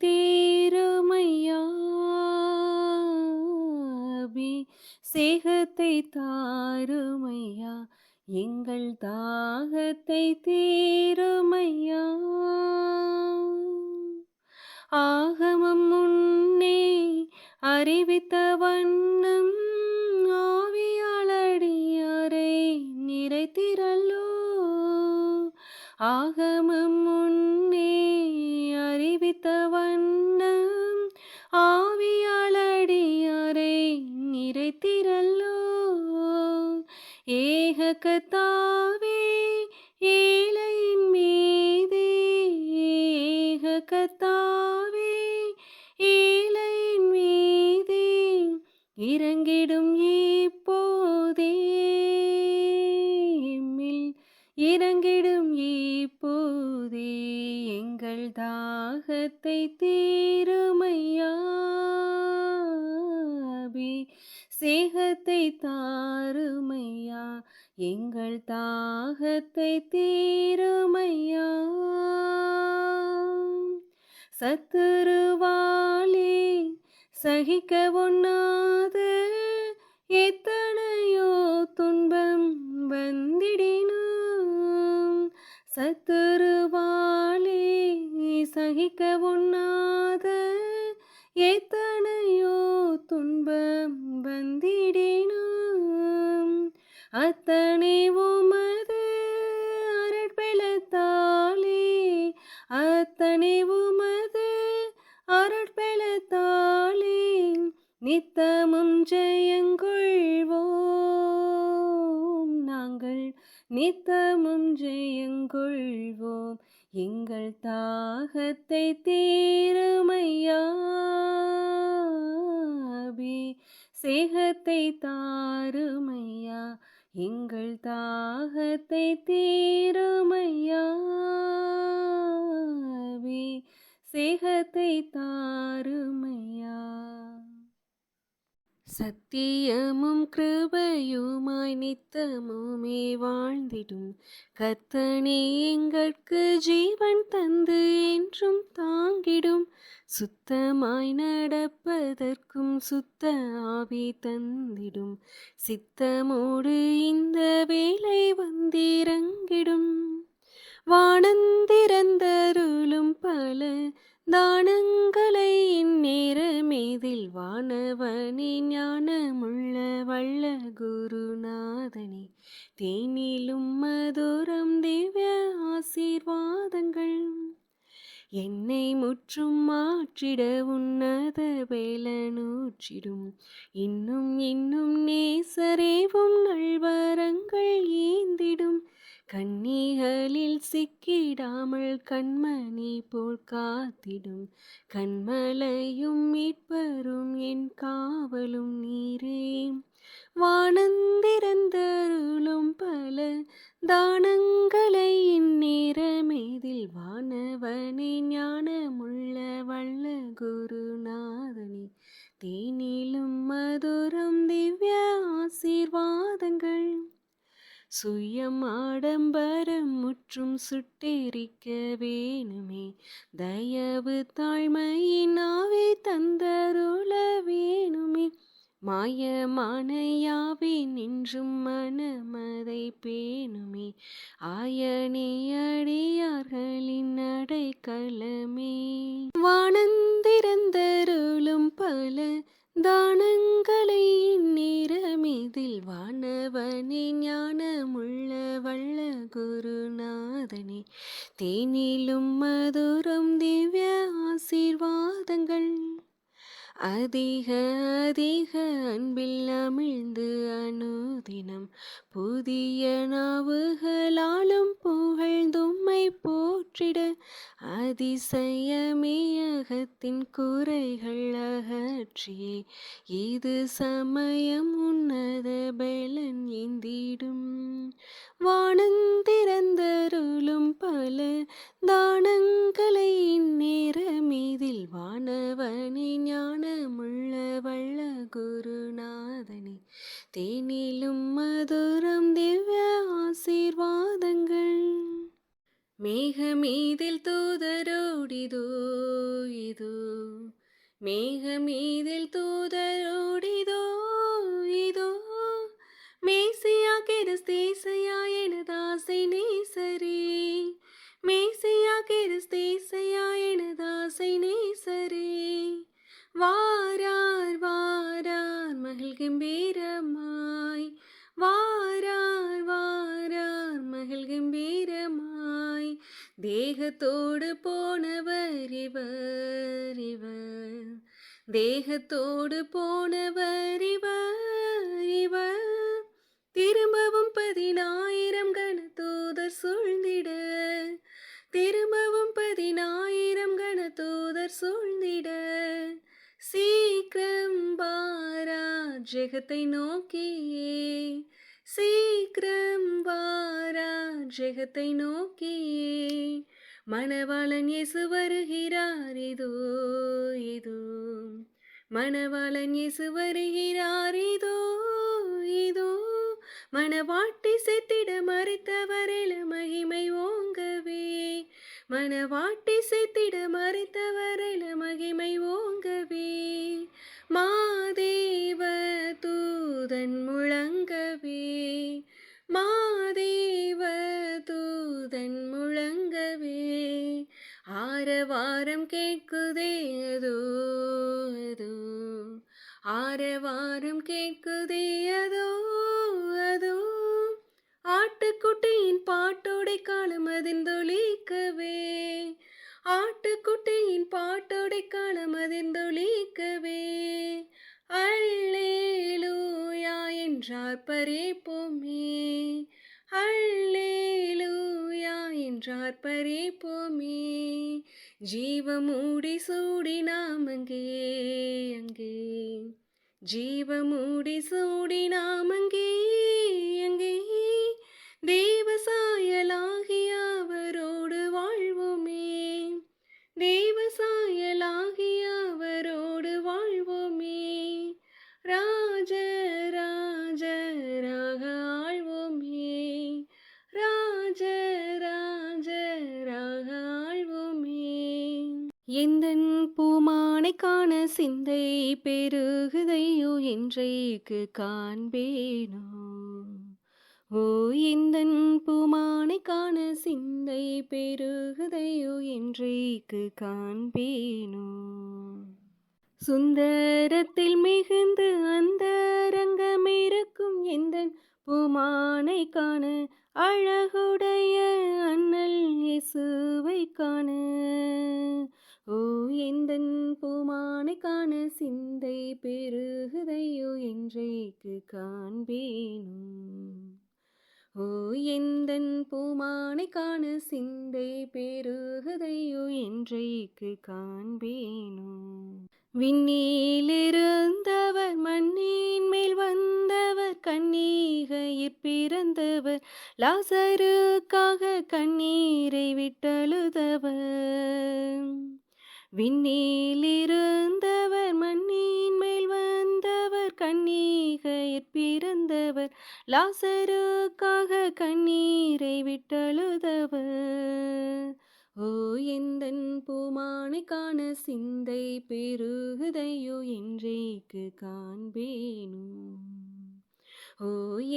தீருமையா அபிஷேகத்தை தாருமையா எங்கள் தாகத்தை தீருமையா. ஆகமம் முன்னே அறிவித்த வண்ணம் ஆவியாளடியாரை நிறைத்திரல்லோ. ஆகமம் முன்னே அறிவித்த வண்ணம் ஆவியாளடியாரை நிறைத்திரல்லோ. ஏக கர்த்தாவே ஏழையின் மீதே, ஏக கர்த்தாவே ஏழையின் மீதே இறங்கிடும் இப்போதே, எம்மில் இறங்கிடும் இப்போதே எங்கள் தாகத்தை தீருமையா. அபிஷேகத்தை தாருமையா எங்கள் தாகத்தை தீருமையா. சத்துருவாலே சகிக்க ஒண்ணாத எத்தனையோ துன்பம் வந்திடினும், சத்துருவாலே சகிக்க ஒண்ணாத எத்தனையோ துன்பம் வந்திடினும், அத்தனை உமது அருட்பெலத்தாலே, அத்தனை உமது அருட்பெலத்தாலே நித்தமும் ஜெயங்கொள்வோம், நாங்கள் நித்தமும் ஜெயங்கொள்வோம் எங்கள் தாகத்தை தீருமையா. அபிஷேகத்தை தாருமையா எங்கள் தாகத்தை தீருமையா. அபிஷேகத்தை தாருமையா. சத்தியமும் கிருபையுமாய் நித்தமுமே வாழ்ந்திடும் கர்த்தனே எங்கட்கு ஜீவன் தந்து என்றும் தாங்கிடும், சுத்தமாய் நடப்பதற்கும் சுத்த ஆவி தந்திடும், சித்தமோடு இந்த வேளை வந்திறங்கிடும். வானந்திறந்தருளும் பல தானங்களை இந்நேரமேதில் வானவனே ஞானமுள்ள வல்ல குருநாதனே, தேனிலும் மதுரம் திவ்ய ஆசீர்வாதங்கள் என்னை முற்றும் மாற்றிட உன்னத வேலனூற்றிடும், இன்னும் இன்னும் நேசரேவும் நல்வரங்கள் ஏந்திடும், கண்ணிகளில் சிக்கிடாமல் கண்மணி போல் காத்திடும், கண்மலையும் மீட்பரும் என் காவலும் நீரே. வானந்திறந்தருளும் பல தானங்களை இந்நேரமேதில் வானவனே ஞானமுள்ள வல்ல குருநாதனே, தேனிலும் மதுரம் திவ்ய ஆசீர்வாதங்கள் சுயம் ஆடம்பரம் முற்றும் சுட்டெரிக்க வேணுமே, தயவு தாழ்மையின் ஆவி தந்தருள வேணுமே, மாயமான யாவே நின்றும் மனமதை பேணுமே, ஆயனே அடியார்களின் அடைக்கலமே. வானந்திறந்தருளும் பல தானங்களை இந்நேரமேதில் வானவனே ஞானமுள்ள வல்ல குருநாதனே, தேனிலும் மதுரம் திவ்ய ஆசீர்வாதங்கள் அதிக அதிக அன்பில் அமிழ்ந்து அனுதினம் புதிய நாவுகளாலும் புகழ்ந்தும்மை போற்றிட, அதிசயமேயகத்தின் குறைகள் அகற்றியே இது சமயம் உன்னத பலன் ஏந்திடும். வானந்திறந்தருளும் பல தானங்களை இந்நேரமேதில் வானவனே ஞானமுள்ள வல்ல குருநாதனே, தேனிலும் மதுரம் திவ்ய ஆசீர்வாதங்கள் மேகமீதில் தூதரோடிதோ இதோ மேகமீதில் தூதரோடிதோ இதோ மேசியா கிறிஸ்தேசையா எனதாசை நேசரே மேசியா கிறிஸ்தேசையா எனதாசை நேசரே வாரார் வாரார் மகிழ் கம்பீரமாய் வாரார் வாரார் மகிழ் கம்பீரமாய் தேகத்தோடு போனவர் இவர் இவர் தேகத்தோடு போனவர் இவர் இவர் திரும்பவும் 10,000 கணதூதர் சூழ்ந்திட திரும்பவும் 10,000 கணதூதர் சூழ்ந்திட சீக்கிரம் வாரார் ஜெகத்தை நோக்கியே சீக்கிரம் வாரார் ஜெகத்தை நோக்கியே மணவாளன் இயேசு வருகிறார் இதோ இதோ மணவாளன் இயேசு வருகிறார் இதோ இதோ மணவாட்டி செத்திட மறைத்தவரில் மகிமை ஓங்கவே மணவாட்டி செத்திட மறைத்தவரில் மகிமை ஓங்கவே மாதேவ தூதன் முழங்கவே மாதேவ தூதன் முழங்கவே ஆரவாரம் கேட்குதே அதோ அதோ ஆரவாரம் கேட்குதே அதோ அதோ ஆட்டுக்குட்டியின் பாட்டோடை காலம் அதிர்ந்தொலிக்கவே ஆட்டுக்குட்டியின் பாட்டோடை காலம் அதிர்ந்தொலிக்கவே அல்லேலூயா என்றார் பரேப்போமே அல்லேலூயா என்றார் பரேப்போமே ஜீவமூடி சூடி நாம் அங்கே அங்கே ஜீவமூடி சூடி நாம் அங்கே அங்கே தேவசாயலாகிய அவரோடு வாழ்வோமே தேவசாயலாகிய அவரோடு வாழ்வோமே ராஜ ராஜராக ஆழ்வோமே ராஜ ராஜராக ஆழ்வோமே எந்தன் பூமானை காண சிந்தை பெருகுதையோ என்றைக்கு காண்பேனோ ஓ எந்தன் பூமானை காண சிந்தை பெருகுதையோ என்றைக்கு காண்பேனோ சுந்தரத்தில் மிகுந்து அந்த ரங்கமிருக்கும் எந்தன் பூமானை காண அழகுடைய அண்ணல் இயேசுவை காண ஓ எந்தன் பூமானை காண சிந்தை பெருகுதையோ என்றைக்கு காண்பேனோ ஓ எந்தன் பூமானை காண சிந்தை பெருகுதையோ என்றைக்கு காண்பேனோ விண்ணிலிருந்தவர் மண்ணின் மேல் வந்தவர் கன்னிகையிற் பிறந்தவர் லாசருக்காக கண்ணீரை விட்டழுதவர் விண்ணிலிருந்தவர் மண்ணின் மேல் வந்தவர் கன்னிகையிற் பிறந்தவர் லாசருக்காக கண்ணீரை விட்டழுதவர் ஓ எந்தன் பூமானை காண சிந்தை பெருகுதையோ என்றைக்கு காண்பேனோ ஓ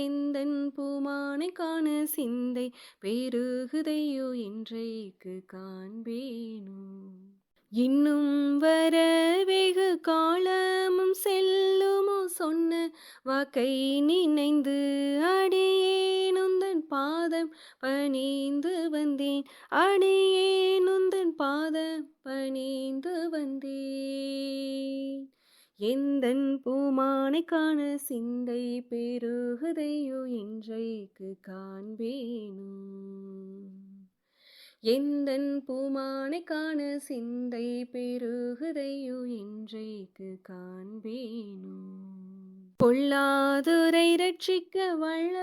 எந்தன் பூமானை காண சிந்தை பெருகுதையோ என்றைக்கு காண்பேனோ இன்னும் வர வெகு காலமும் செல்லுமோ சொன்ன வாக்கை நினைந்து அடியேனுந்தன் பாதம் பணிந்து வந்தேன் அடியேனுந்தன் பாதம் பணிந்து வந்தேன் எந்தன் பூமானை காண சிந்தை பெருகுதையோ என்றைக்கு காண்பேனோ எந்தன் பூமானை காண சிந்தை பெருகுதையோ என்றைக்கு காண்பேனோ பொல்லாதுரை ரட்சிக்க வல்ல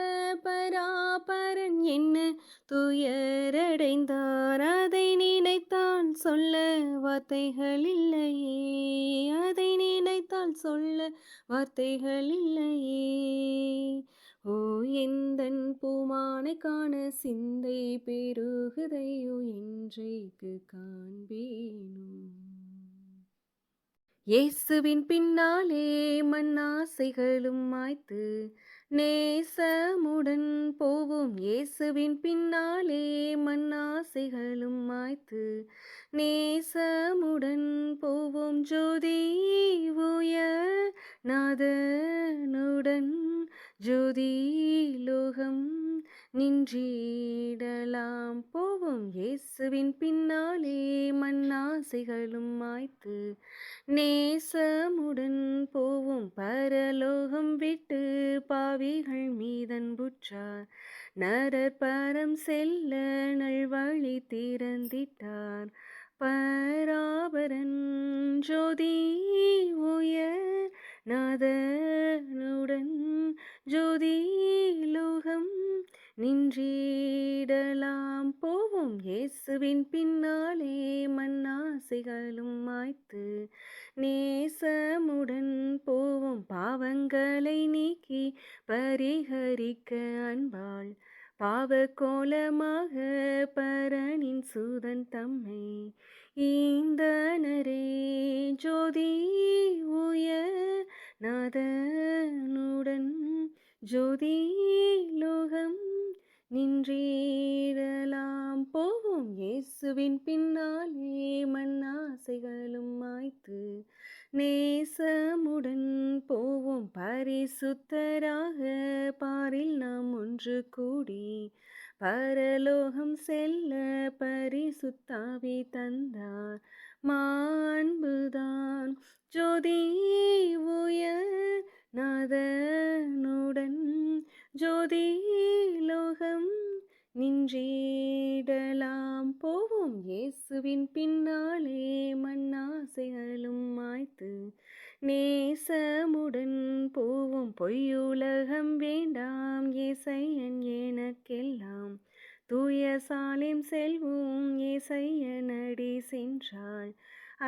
பராபரன் என்ன துயரடைந்தார் அதை நினைத்தால் சொல்ல வார்த்தைகள் இல்லையே அதை நினைத்தால் சொல்ல வார்த்தைகள் இல்லையே ஓ எந்தன் பூமானை காண சிந்தை பெருகுதையோ என்றைக்கு காண்பேனோ இயேசுவின் பின்னாலே மண்ணாசைகளும் மாய்த்து நேசமுடன் போவோம். இயேசுவின் பின்னாலே மண்ணாசைகளும் மாய்த்து நேசமுடன் போவோம். ஜோதி உயர் நாதனுடன் ஜோதி லோகம் நின்றிடலாம் போவோம். இயேசுவின் பின்னாலே மண்ணாசைகளும் மாய்த்து நேசமுடன் போவோம். பரலோகம் விட்டு பாவிகள் மீதன்புற்றார் நரர் பரம் செல்ல நல்வழி திறந்திட்டார். பராபரன் ஜோதி உயர் நாதனுடன் ஜோதி லோகம் நின்றிடலாம் போவோம். இயேசுவின் பின்னாலே மண்ணாசைகளும் மாய்த்து நேசமுடன் போவோம். பாவங்களை நீக்கி பரிகரிக்க அன்பாள் பாவ கோலமாக பரனின் சூதன் தம்மை ஈந்தனரே. ஜோதி உயர் நாதனுடன் ஜோதி லோகம் நின்றிடலாம் போவோம். இயேசுவின் பின்னாலே மண்ணாசைகளும் மாய்த்து நேசமுடன் போவோம். பரிசுத்தராக பாரில் நாம் ஒன்று கூடி பரலோகம் செல்ல பரிசுத்தாவி தந்தார் மாண்புதான். ஜோதி உயர் நாதனுடன் ஜோதி லோகம் நின்றிடலாம் போவோம். இயேசுவின் பின்னாலே மண்ணாசைகளும் மாய்த்து நேசமுடன் போவோம். பொய்யுலகம் வேண்டாம் ஏசையன் எனக்கெல்லாம் தூய சாலேம் செல்வோம். ஏசையனடி சென்றாள்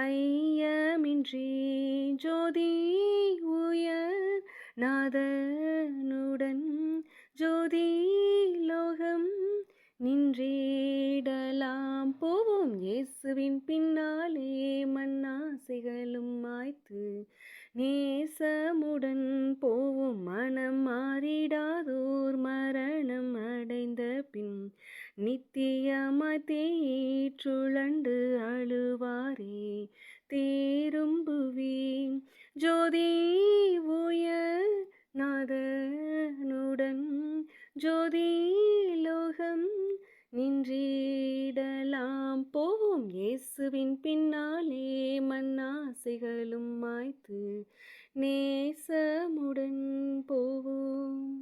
ஐயமின்றி ஜோதி உயர் நாதனுடன் ஜோதி லோகம் நின்றிடலாம் போவோம். இயேசுவின் பின்னாலே மண்ணாசைகளும் மாய்த்து நேசமுடன் போவோம். மனம் மாறிடாதோர் மரணம் அடைந்த பின் நித்தியமாய் தேற்றுழண்டு அழுவாரே தேரும்புவீன். ஜோதி உயர் நாதனுடன் ஜோதி லோகம் நின்றிடலாம் போவோம். இயேசுவின் பின்னாலே மண்ணாசைகளும் மாய்த்து நேசமுடன் போவோம்.